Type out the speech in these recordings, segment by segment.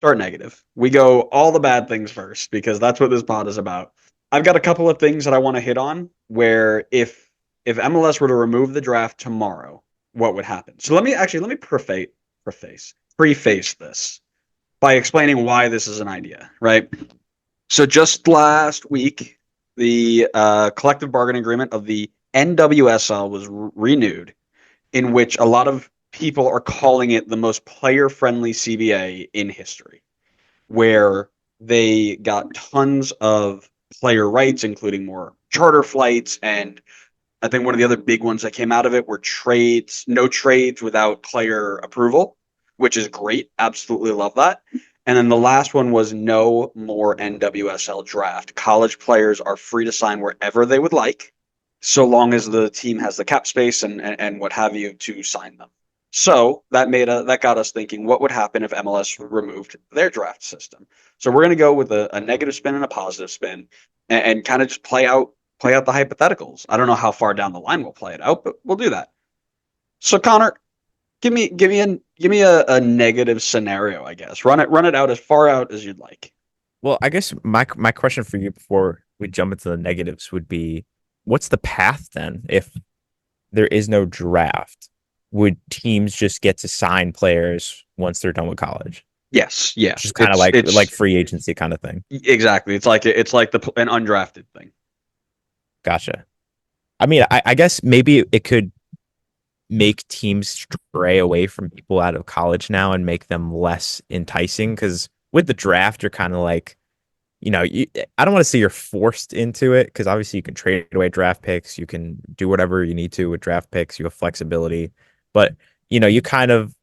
start negative. We go all the bad things first because that's what this pod is about. I've got a couple of things that I want to hit on where if MLS were to remove the draft tomorrow, what would happen? So let me preface this by explaining why this is an idea, right? So just last week, the collective bargaining agreement of the NWSL was renewed, in which a lot of people are calling it the most player-friendly CBA in history, where they got tons of player rights, including more charter flights. And I think one of the other big ones that came out of it were trades, no trades without player approval, which is great. Absolutely love that. And then the last one was no more NWSL draft. College players are free to sign wherever they would like, so long as the team has the cap space and what have you to sign them. So that got us thinking, what would happen if MLS removed their draft system? So we're going to go with a negative spin and a positive spin, and kind of just play out the hypotheticals. I don't know how far down the line we'll play it out, but we'll do that. So Connor, give me a negative scenario, I guess. Run it out as far out as you'd like. Well, I guess my question for you before we jump into the negatives would be, what's the path then? If there is no draft, would teams just get to sign players once they're done with college? Yes, yeah. Just kind of like It's free agency kind of thing. exactly. It's like an undrafted thing. Gotcha. I mean, I guess maybe it could make teams stray away from people out of college now and make them less enticing because with the draft, you're kind of like, I don't want to say you're forced into it because obviously you can trade away draft picks, you can do whatever you need to with draft picks, you have flexibility, but you kind of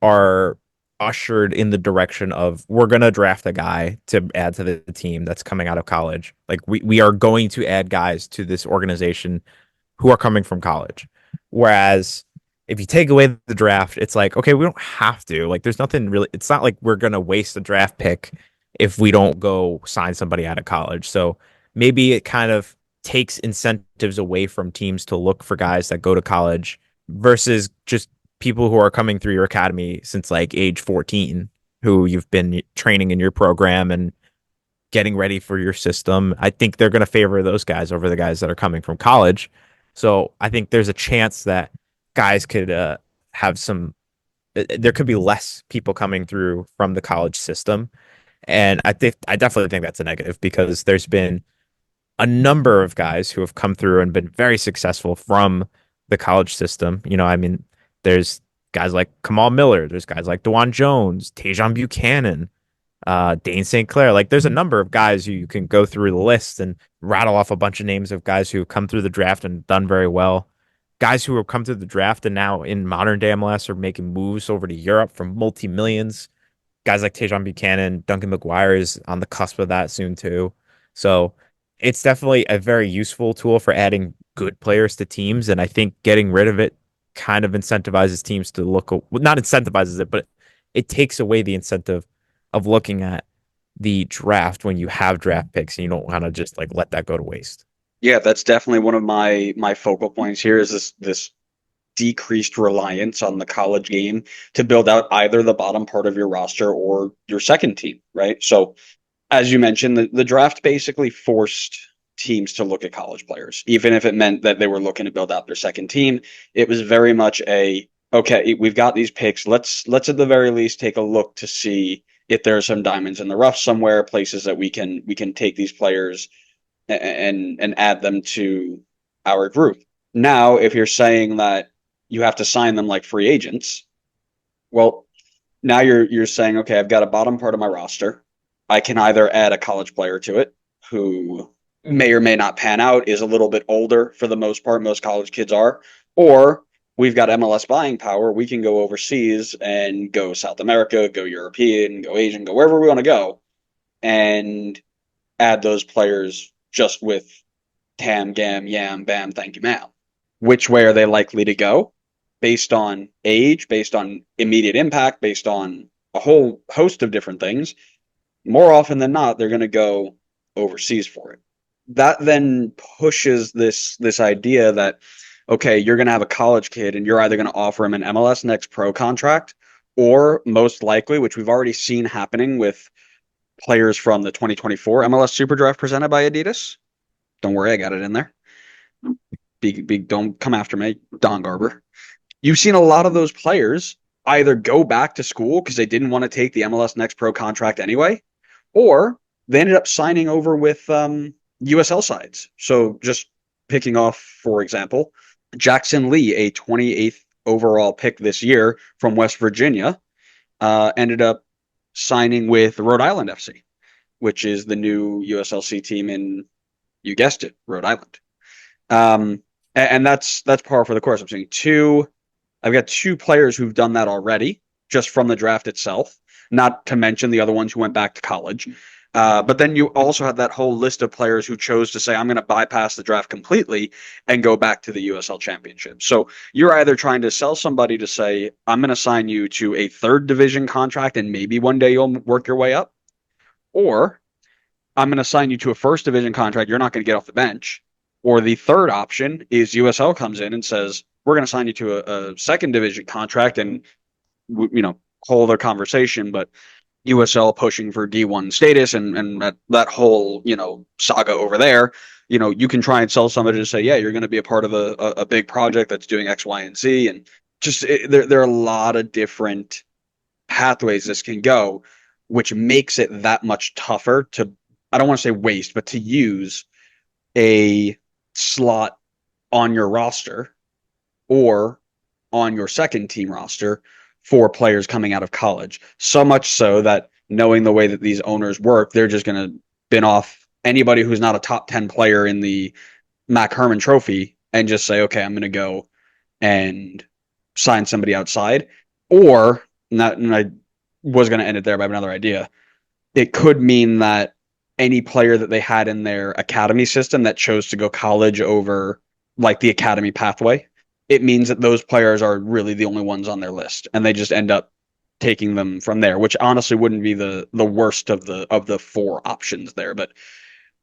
are ushered in the direction of we're gonna draft a guy to add to the team that's coming out of college. Like we are going to add guys to this organization who are coming from college. Whereas if you take away the draft, it's like, okay, we don't have to. Like there's nothing really, it's not like we're gonna waste a draft pick if we don't go sign somebody out of college. So maybe it kind of takes incentives away from teams to look for guys that go to college versus just people who are coming through your academy since like age 14, who you've been training in your program and getting ready for your system. I think they're going to favor those guys over the guys that are coming from college. So I think there's a chance that guys could have some, there could be less people coming through from the college system. And I definitely think that's a negative because there's been a number of guys who have come through and been very successful from the college system. I mean, there's guys like Kamal Miller, there's guys like DeJuan Jones, Tajon Buchanan, Dane St. Clair. Like, there's a number of guys who you can go through the list and rattle off a bunch of names of guys who have come through the draft and done very well. Guys who have come through the draft and now in modern day MLS are making moves over to Europe for multi millions. Guys like Tajon Buchanan, Duncan McGuire is on the cusp of that soon too. So it's definitely a very useful tool for adding good players to teams. And I think getting rid of it kind of incentivizes teams to look, well, not incentivizes it, but it takes away the incentive of looking at the draft when you have draft picks and you don't want to just like let that go to waste. Yeah, that's definitely one of my focal points here is this decreased reliance on the college game to build out either the bottom part of your roster or your second team, right? So as you mentioned, the draft basically forced teams to look at college players, even if it meant that they were looking to build out their second team. It was very much okay, we've got these picks. Let's at the very least take a look to see if there are some diamonds in the rough somewhere, places that we can take these players and add them to our group. Now, if you're saying that you have to sign them like free agents, well, now you're saying, okay, I've got a bottom part of my roster. I can either add a college player to it who may or may not pan out, is a little bit older for the most part, most college kids are, or we've got MLS buying power. We can go overseas and go South America, go European, go Asian, go wherever we want to go, and add those players just with Tam, Gam, Yam, Bam, thank you, ma'am. Which way are they likely to go? Based on age, based on immediate impact, based on a whole host of different things. More often than not, they're going to go overseas for it. That then pushes this idea that, okay, you're going to have a college kid and you're either going to offer him an MLS Next Pro contract or most likely, which we've already seen happening with players from the 2024 MLS SuperDraft presented by Adidas. Don't worry, I got it in there. Don't come after me, Don Garber. You've seen a lot of those players either go back to school because they didn't want to take the MLS Next Pro contract anyway, or they ended up signing over with USL sides. So just picking off, for example, Jackson Lee, a 28th overall pick this year from West Virginia, ended up signing with Rhode Island FC, which is the new USLC team in, you guessed it, Rhode Island. And that's par for the course. I'm saying I've got two players who've done that already, just from the draft itself, not to mention the other ones who went back to college. But then you also have that whole list of players who chose to say, I'm going to bypass the draft completely and go back to the USL Championship. So you're either trying to sell somebody to say, I'm going to sign you to a third division contract and maybe one day you'll work your way up, or I'm going to sign you to a first division contract. You're not going to get off the bench. Or the third option is USL comes in and says, we're going to sign you to a second division contract and, whole other conversation, but USL pushing for D1 status and that whole, saga over there, you can try and sell somebody to say, yeah, you're going to be a part of a big project that's doing X, Y, and Z. And just there are a lot of different pathways this can go, which makes it that much tougher to, I don't want to say waste, but to use a slot on your roster or on your second team roster for players coming out of college. So much so that knowing the way that these owners work, they're just going to bin off anybody who's not a top 10 player in the Mac Herman Trophy and just say, okay, I'm going to go and sign somebody outside. Or, not, and I was going to end it there, but I have another idea. It could mean that any player that they had in their academy system that chose to go college over like the academy pathway, it means that those players are really the only ones on their list, and they just end up taking them from there, which honestly wouldn't be the worst of the four options there. But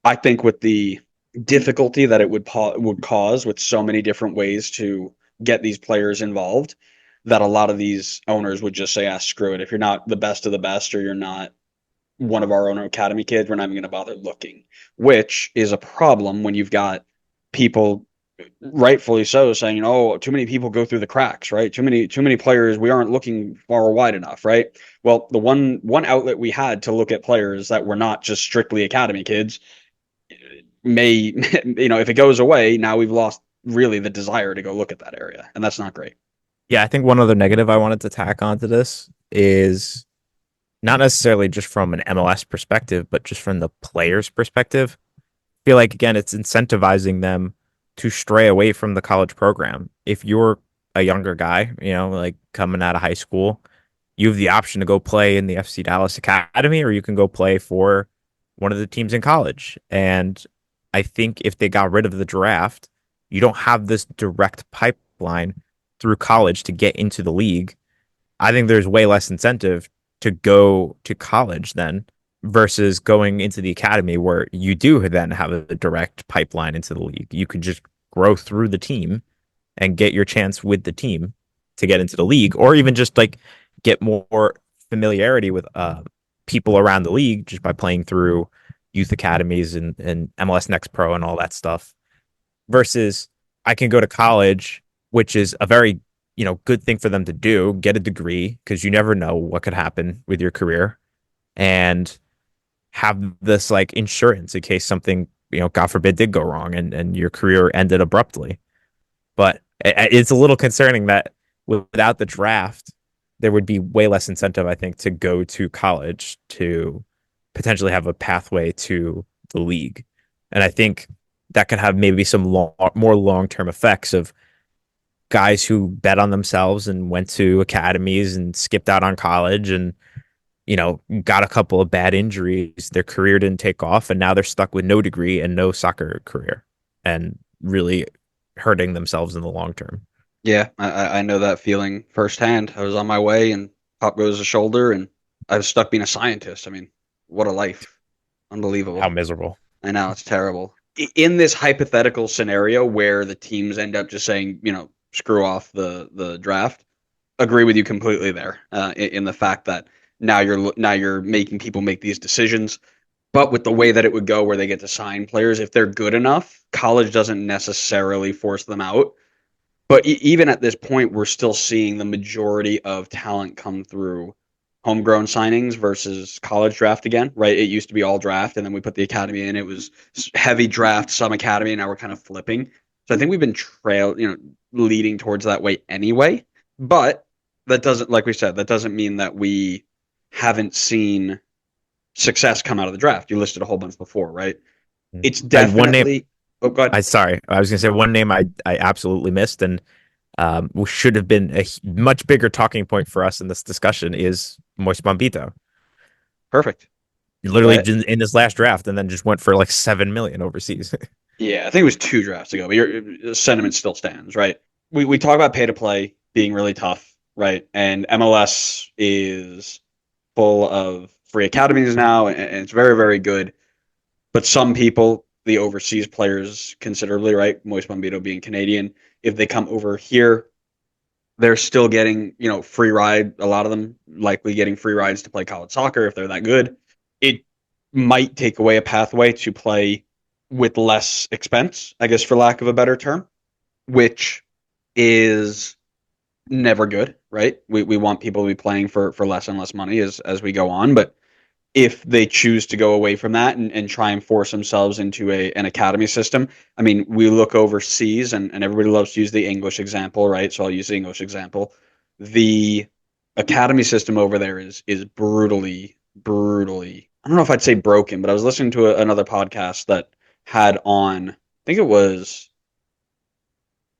I think with the difficulty that it would cause with so many different ways to get these players involved, that a lot of these owners would just say, "Ah, screw it. If you're not the best of the best, or you're not one of our own academy kids, we're not even going to bother looking," which is a problem when you've got people rightfully so saying, oh, too many people go through the cracks, right? Too many players, we aren't looking far wide enough, right? Well, the one outlet we had to look at players that were not just strictly academy kids may, if it goes away, now we've lost really the desire to go look at that area, and that's not great. Yeah, I think one other negative I wanted to tack onto this is not necessarily just from an MLS perspective, but just from the player's perspective. I feel like, again, it's incentivizing them to stray away from the college program. If you're a younger guy, like coming out of high school, you have the option to go play in the FC Dallas Academy, or you can go play for one of the teams in college. And I think if they got rid of the draft, you don't have this direct pipeline through college to get into the league. I think there's way less incentive to go to college then versus going into the academy, where you do then have a direct pipeline into the league. You could just grow through the team and get your chance with the team to get into the league, or even just like get more familiarity with people around the league just by playing through youth academies and MLS Next Pro and all that stuff. Versus I can go to college, which is a very good thing for them to do, get a degree, because you never know what could happen with your career, and have this like insurance in case something, God forbid, did go wrong and your career ended abruptly. But it's a little concerning that without the draft, there would be way less incentive, I think, to go to college to potentially have a pathway to the league. And I think that could have maybe some more long-term effects of guys who bet on themselves and went to academies and skipped out on college and got a couple of bad injuries. Their career didn't take off, and now they're stuck with no degree and no soccer career, and really hurting themselves in the long term. Yeah, I know that feeling firsthand. I was on my way, and pop goes the shoulder, and I was stuck being a scientist. I mean, what a life. How Unbelievable. miserable. I know, it's terrible. In this hypothetical scenario where the teams end up just saying, screw off the draft, agree with you completely there in the fact that now you're making people make these decisions. But with the way that it would go, where they get to sign players, if they're good enough, college doesn't necessarily force them out. But even at this point, we're still seeing the majority of talent come through homegrown signings versus college draft again, right? It used to be all draft, and then we put the academy in. It was heavy draft, some academy, and now we're kind of flipping. So I think we've been leading towards that way anyway. But that doesn't, like we said, that doesn't mean that we haven't seen success come out of the draft. You listed a whole bunch before, right? It's And one name, definitely. Oh, God. I sorry, I was gonna say one name I absolutely missed, and should have been a much bigger talking point for us in this discussion is Moist Bombito. Perfect. He literally Right. in his last draft, and then just went for like 7 million overseas. Yeah, I think it was two drafts ago, but your sentiment still stands, right? We talk about pay to play being really tough, right? And MLS is full of free academies now, and it's very, very good. But some people, the overseas players, considerably, right? Moist Bombito being Canadian, if they come over here, they're still getting, free ride. A lot of them likely getting free rides to play college soccer if they're that good. It might take away a pathway to play with less expense, I guess, for lack of a better term, which is never good, right? We want people to be playing for less and less money as we go on, but if they choose to go away from that and try and force themselves into an academy system. I mean, we look overseas and everybody loves to use the English example, right? So I'll use the English example. The academy system over there is brutally, brutally. I don't know if I'd say broken, but I was listening to another podcast that had on. I think it was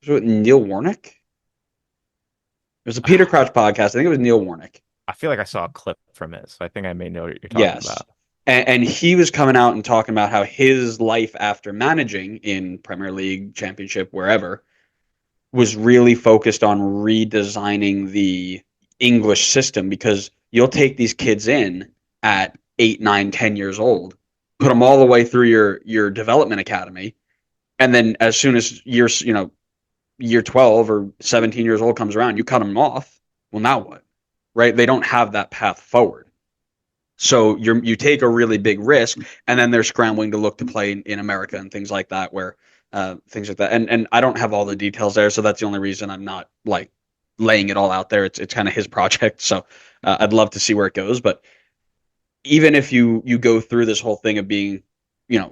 Neil Warnock. It was a Peter I Crouch podcast. I think it was Neil Warnock. feel like I saw a clip from it, so I think I may know what you're talking Yes. about. And he was coming out and talking about how his life after managing in Premier League, Championship, wherever, was really focused on redesigning the English system because you'll take these kids in at 8, 9, 10 years old, put them all the way through your development academy, and then as soon as year 12 or 17 years old comes around, you cut them off. Well, now what? Right? They don't have that path forward. So you take a really big risk, and then they're scrambling to look to play in America and things like that, where things like that. And I don't have all the details there, so that's the only reason I'm not like laying it all out there. It's kind of his project, so I'd love to see where it goes. But even if you go through this whole thing of being, you know,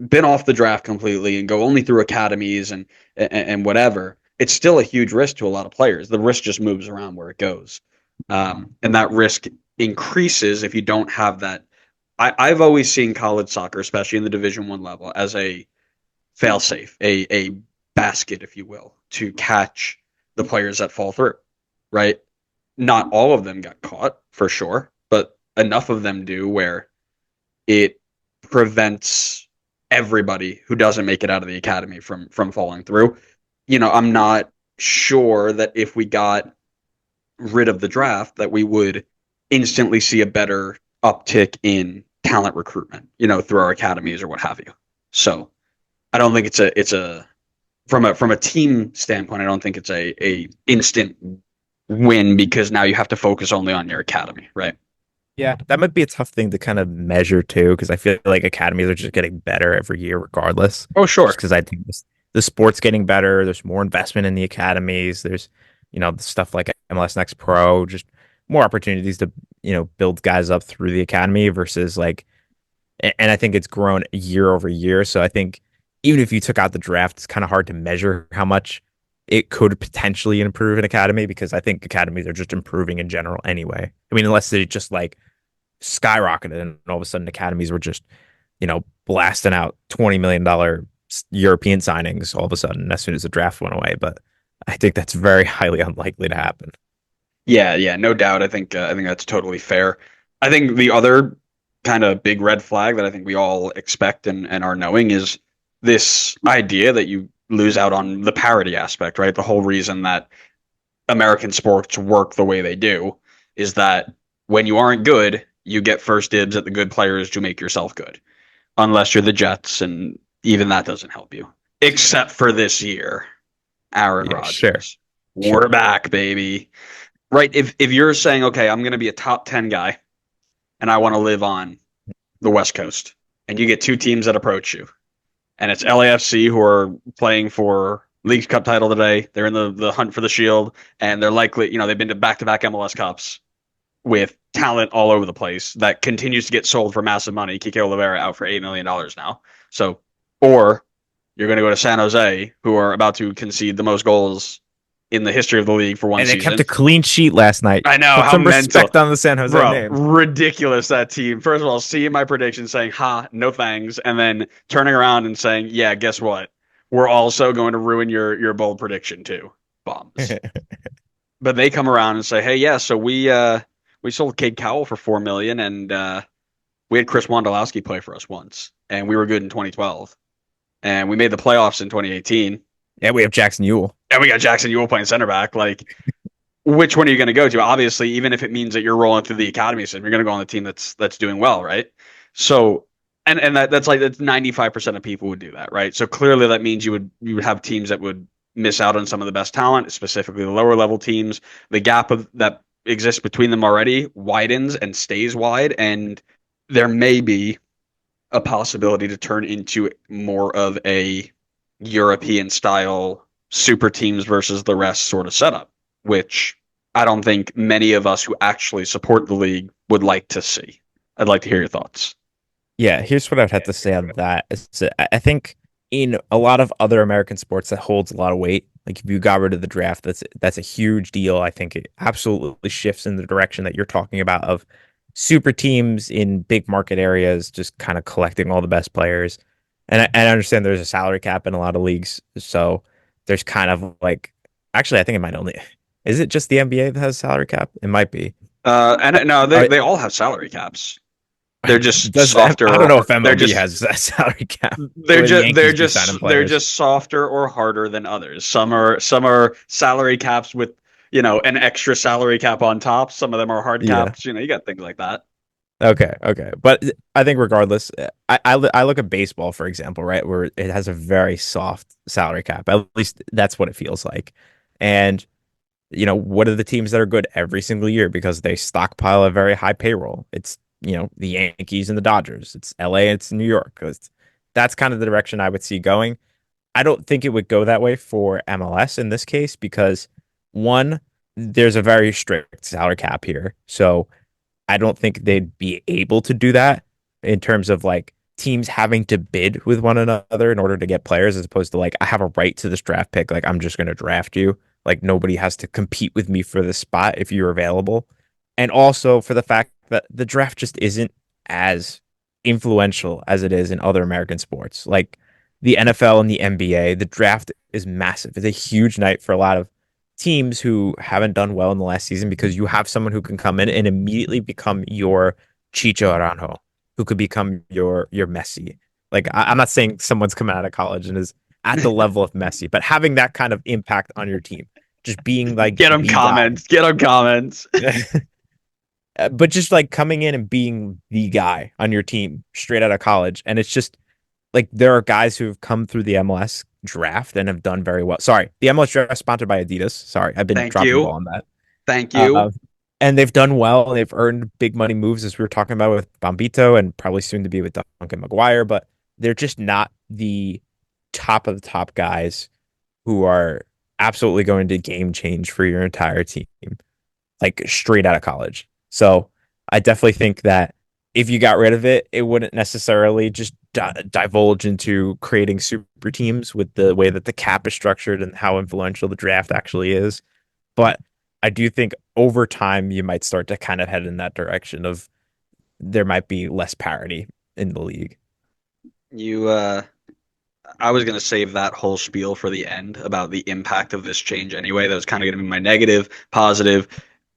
been off the draft completely and go only through academies and whatever, it's still a huge risk to a lot of players. The risk just moves around where it goes, and that risk increases if you don't have that. I've always seen college soccer, especially in the Division 1 level, as a fail-safe, a basket, if you will, to catch the players that fall through. Right? Not all of them got caught for sure, but enough of them do where it prevents everybody who doesn't make it out of the academy from falling through. I'm not sure that if we got rid of the draft that we would instantly see a better uptick in talent recruitment, through our academies or what have you. So I don't think it's a from a team standpoint, I don't think it's a instant win because now you have to focus only on your academy, right? Yeah, that might be a tough thing to kind of measure too, because I feel like academies are just getting better every year, regardless. Oh, Just sure. because I think the sport's getting better. There's more investment in the academies. There's, stuff like MLS Next Pro, just more opportunities to, build guys up through the academy versus like, and I think it's grown year over year. So I think even if you took out the draft, it's kind of hard to measure how much it could potentially improve an academy because I think academies are just improving in general anyway. I mean, unless they just like skyrocketed and all of a sudden academies were just, blasting out $20 million European signings all of a sudden as soon as the draft went away. But I think that's very highly unlikely to happen. Yeah, yeah, no doubt. I think that's totally fair. I think the other kind of big red flag that I think we all expect and are knowing is this idea that you lose out on the parity aspect, right? The whole reason that American sports work the way they do is that when you aren't good, you get first dibs at the good players to make yourself good, unless you're the Jets, and even that doesn't help you, except for this year, Aaron Yeah, sure. Rodgers. We're back, baby. Right. If you're saying, okay, I'm going to be a top 10 guy and I want to live on the West Coast, and you get two teams that approach you, and it's LAFC who are playing for League Cup title today. They're in the hunt for the Shield, and they're likely, they've been to back-to-back MLS Cups with talent all over the place that continues to get sold for massive money. Kike Oliveira out for $8 million now. So, or you're going to go to San Jose, who are about to concede the most goals in the history of the league for one And they kept season. a clean sheet last night. I know Put how some mental, respect on the San Jose bro. name. Ridiculous that team. First of all, seeing my prediction saying "ha, no thanks," and then turning around and saying, "Yeah, guess what? We're also going to ruin your bold prediction too." Bombs. But they come around and say, "Hey, yeah, so we sold Cade Cowell for $4 million, and we had Chris Wondolowski play for us once, and we were good in 2012, and we made the playoffs in 2018, Yeah, we have Jackson Ewell. and we got Jackson Ewell playing center back. Like, which one are you going to go to? Obviously, even if it means that you're rolling through the academy system, you're going to go on the team that's doing well, right? So, and that's 95% of people would do that, right? So clearly, that means you would have teams that would miss out on some of the best talent, specifically the lower level teams. The gap that exists between them already widens and stays wide, and there may be a possibility to turn into more of a European style super teams versus the rest sort of setup, which I don't think many of us who actually support the league would like to see. I'd like to hear your thoughts. Yeah, here's what I'd have to say on that. I think in a lot of other American sports that holds a lot of weight. Like if you got rid of the draft, that's a huge deal. I think it absolutely shifts in the direction that you're talking about of super teams in big market areas, just kind of collecting all the best players. And I understand there's a salary cap in a lot of leagues, so there's kind of like actually I think it might only is it just the NBA that has a salary cap? It might be. And no, Are, they all have salary caps. They're just does I softer, don't know if or they're MLB just has a salary cap the they're way the just Yankees do signing they're players. just softer or harder than others. Some are salary caps with an extra salary cap on top. Some of them are hard Yeah. caps. You got things like that. Okay. Okay. But I think regardless, I look at baseball for example, right, where it has a very soft salary cap. At least that's what it feels like. And what are the teams that are good every single year because they stockpile a very high payroll? It's the Yankees and the Dodgers. It's LA and it's New York. That's kind of the direction I would see going. I don't think it would go that way for MLS in this case because one, there's a very strict salary cap here. So I don't think they'd be able to do that in terms of like teams having to bid with one another in order to get players as opposed to like I have a right to this draft pick. Like I'm just going to draft you. Like nobody has to compete with me for this spot if you're available. And also for the fact that the draft just isn't as influential as it is in other American sports. Like the NFL and the NBA, the draft is massive. It's a huge night for a lot of teams who haven't done well in the last season because you have someone who can come in and immediately become your Chicho Aranjo, who could become your Messi. Like I'm not saying someone's coming out of college and is at the level of Messi, but having that kind of impact on your team, just being like Get them the guy. comments. Get them comments. But just like coming in and being the guy on your team straight out of college. And it's just like there are guys who have come through the MLS draft and have done very well. Sorry, the MLS draft is sponsored by Adidas. Sorry, I've been Thank dropping the ball you. on that. Thank you. Uh, and they've done well. They've earned big money moves, as we were talking about with Bombito and probably soon to be with Duncan McGuire. But they're just not the top of the top guys who are absolutely going to game change for your entire team, like straight out of college. So I definitely think that if you got rid of it, it wouldn't necessarily just divulge into creating super teams with the way that the cap is structured and how influential the draft actually is. But I do think over time you might start to kind of head in that direction of there might be less parity in the league. You I was going to save that whole spiel for the end about the impact of this change anyway. That was kind of going to be my negative, positive.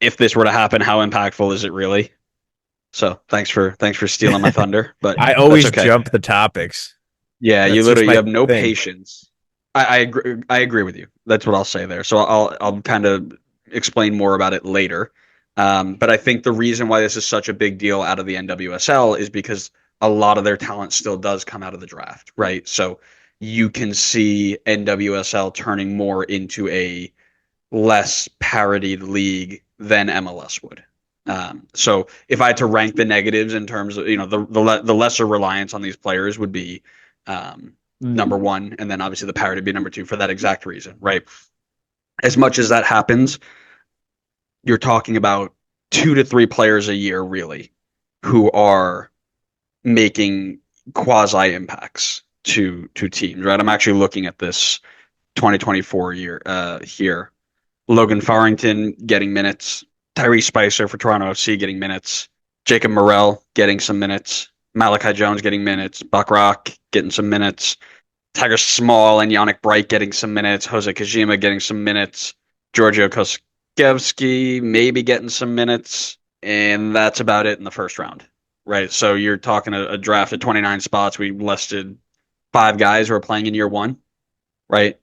If this were to happen, how impactful is it really? So thanks for stealing my thunder, but I that's always okay. jump the topics. Yeah, you That's just literally you my have no thing. patience. I agree with you. That's what I'll say there. So I'll kind of explain more about it later. But I think the reason why this is such a big deal out of the NWSL is because a lot of their talent still does come out of the draft, right? So you can see NWSL turning more into a less parodied league than MLS would. So if I had to rank the negatives in terms of, the lesser reliance on these players would be number one, and then obviously the parity would be number two for that exact reason, right? As much as that happens, you're talking about 2 to 3 players a year, really, who are making quasi impacts to teams, right? I'm actually looking at this 2024 year here. Logan Farrington getting minutes, Tyrese Spicer for Toronto FC getting minutes, Jacob Morrell getting some minutes, Malachi Jones getting minutes, Buck Rock getting some minutes, Tiger Small and Yannick Bright getting some minutes, Jose Kajima getting some minutes, Giorgio Koskevsky maybe getting some minutes, and that's about it in the first round, right? So you're talking a draft at 29 spots. We listed 5 guys who are playing in year one, right?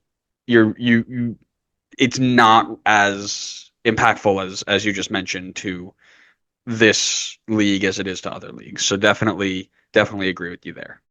You it's not as impactful as you just mentioned to this league as it is to other leagues. So definitely agree with you there.